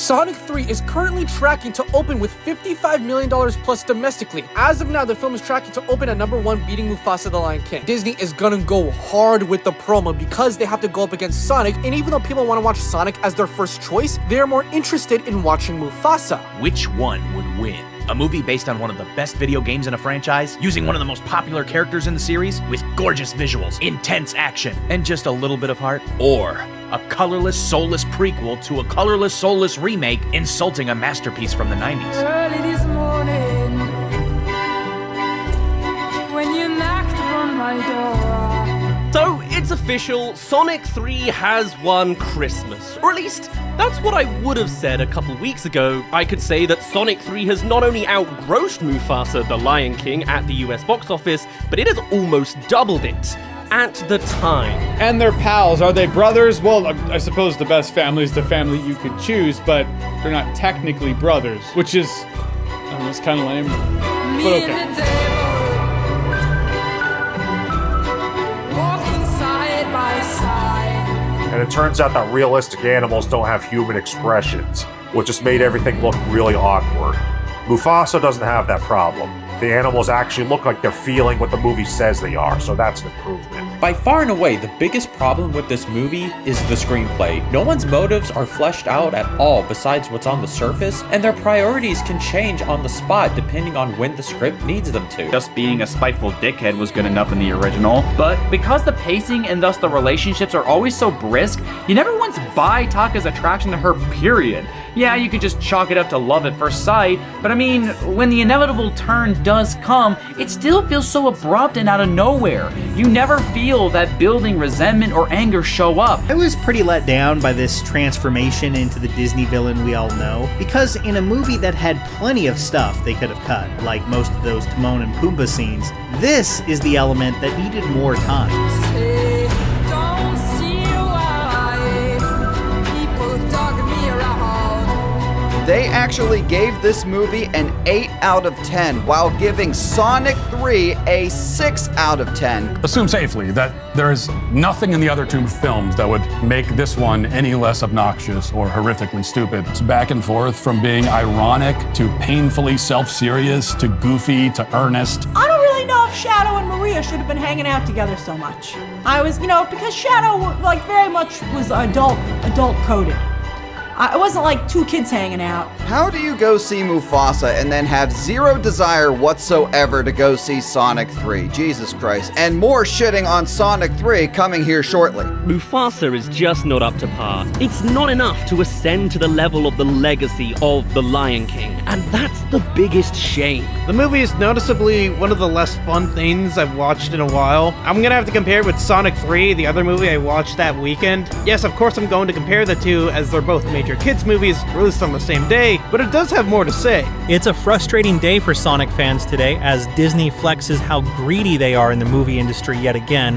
Sonic 3 is currently tracking to open with $55 million plus domestically. As of now, the film is tracking to open at #1, beating Mufasa the Lion King. Disney is gonna go hard with the promo because they have to go up against Sonic, and even though people want to watch Sonic as their first choice, they're more interested in watching Mufasa. Which one would win? A movie based on one of the best video games in a franchise, using one of the most popular characters in the series, with gorgeous visuals, intense action, and just a little bit of heart? Or a colorless, soulless prequel to a colorless, soulless remake, insulting a masterpiece from the 90s? Early this morning, when you knocked on my door. So, it's official, Sonic 3 has won Christmas. Or at least, that's what I would have said a couple weeks ago. I could say that Sonic 3 has not only outgrossed Mufasa the Lion King at the US box office, but it has almost doubled it at the time. And they're pals. Are they brothers? Well, I suppose the best family is the family you could choose, but they're not technically brothers, which is, I don't know, it's kind of lame, but okay. And it turns out that realistic animals don't have human expressions, which just made everything look really awkward. Mufasa doesn't have that problem. The animals actually look like they're feeling what the movie says they are, so that's an improvement. By far and away, the biggest problem with this movie is the screenplay. No one's motives are fleshed out at all besides what's on the surface, and their priorities can change on the spot depending on when the script needs them to. Just being a spiteful dickhead was good enough in the original, but because the pacing and thus the relationships are always so brisk, you never once buy Taka's attraction to her, period. Yeah, you could just chalk it up to love at first sight, but I mean, when the inevitable turn does come, it still feels so abrupt and out of nowhere. You never feel that building resentment or anger show up. I was pretty let down by this transformation into the Disney villain we all know, because in a movie that had plenty of stuff they could have cut, like most of those Timon and Pumbaa scenes, this is the element that needed more time. They actually gave this movie an 8 out of 10, while giving Sonic 3 a 6 out of 10. Assume safely that there is nothing in the other two films that would make this one any less obnoxious or horrifically stupid. It's back and forth from being ironic to painfully self-serious to goofy to earnest. I don't really know if Shadow and Maria should have been hanging out together so much. I was, because Shadow, very much was adult coded. It wasn't like two kids hanging out. How do you go see Mufasa and then have zero desire whatsoever to go see Sonic 3? Jesus Christ. And more shitting on Sonic 3 coming here shortly. Mufasa is just not up to par. It's not enough to ascend to the level of the legacy of The Lion King, and that's the biggest shame. The movie is noticeably one of the less fun things I've watched in a while. I'm gonna have to compare it with Sonic 3, the other movie I watched that weekend. Yes, of course I'm going to compare the two, as they're both major kids movies released on the same day, but it does have more to say. It's a frustrating day for Sonic fans today as Disney flexes how greedy they are in the movie industry yet again.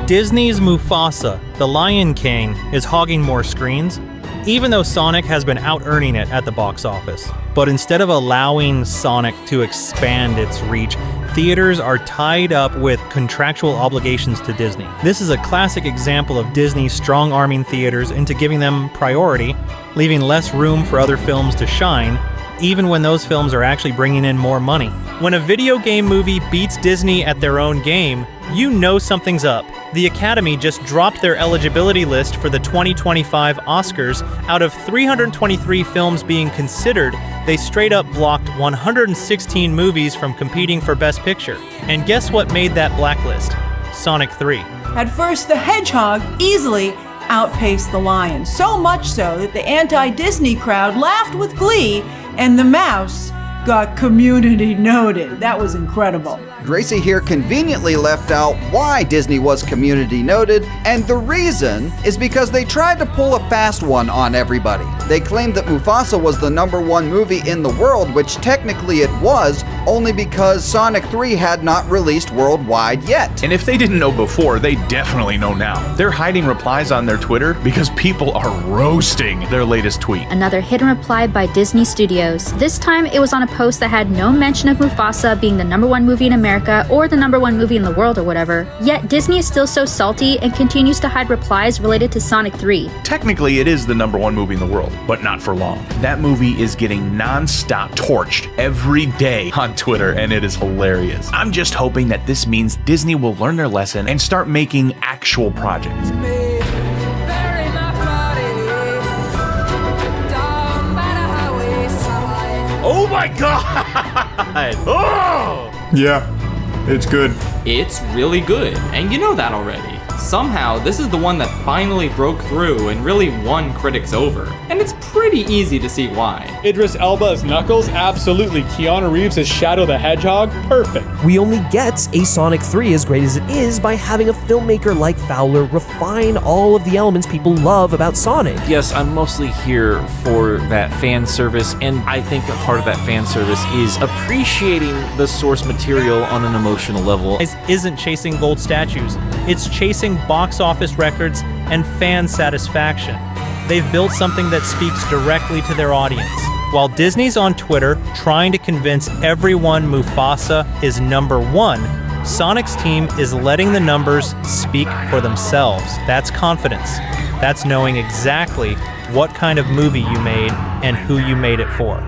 Disney's Mufasa, The Lion King, is hogging more screens, even though Sonic has been out-earning it at the box office. But instead of allowing Sonic to expand its reach, theaters are tied up with contractual obligations to Disney. This is a classic example of Disney strong-arming theaters into giving them priority, leaving less room for other films to shine, even when those films are actually bringing in more money. When a video game movie beats Disney at their own game, you know something's up. The Academy just dropped their eligibility list for the 2025 Oscars. Out of 323 films being considered, they straight up blocked 116 movies from competing for Best Picture. And guess what made that blacklist? Sonic 3. At first, the Hedgehog easily outpaced the Lion, so much so that the anti-Disney crowd laughed with glee, and the Mouse got community noted. That was incredible. Gracie here conveniently left out why Disney was community noted, and the reason is because they tried to pull a fast one on everybody. They claimed that Mufasa was the #1 movie in the world, which technically it was, only because Sonic 3 had not released worldwide yet. And if they didn't know before, they definitely know now. They're hiding replies on their Twitter because people are roasting their latest tweet. Another hidden reply by Disney Studios. This time it was on a post that had no mention of Mufasa being the #1 movie in America or the #1 movie in the world or whatever. Yet Disney is still so salty and continues to hide replies related to Sonic 3. Technically, it is the #1 movie in the world, but not for long. That movie is getting non-stop torched every day on Twitter, and it is hilarious. I'm just hoping that this means Disney will learn their lesson and start making actual projects. Oh my god! Oh! Yeah, it's good. It's really good, and you know that already. Somehow, this is the one that finally broke through and really won critics over. And it's pretty easy to see why. Idris Elba as Knuckles, absolutely. Keanu Reeves as Shadow the Hedgehog, perfect. We only get a Sonic 3 as great as it is by having a filmmaker like Fowler refine all of the elements people love about Sonic. Yes, I'm mostly here for that fan service, and I think a part of that fan service is appreciating the source material on an emotional level. It isn't chasing gold statues, it's chasing box office records and fan satisfaction. They've built something that speaks directly to their audience. While Disney's on Twitter trying to convince everyone Mufasa is #1, Sonic's team is letting the numbers speak for themselves. That's confidence. That's knowing exactly what kind of movie you made and who you made it for.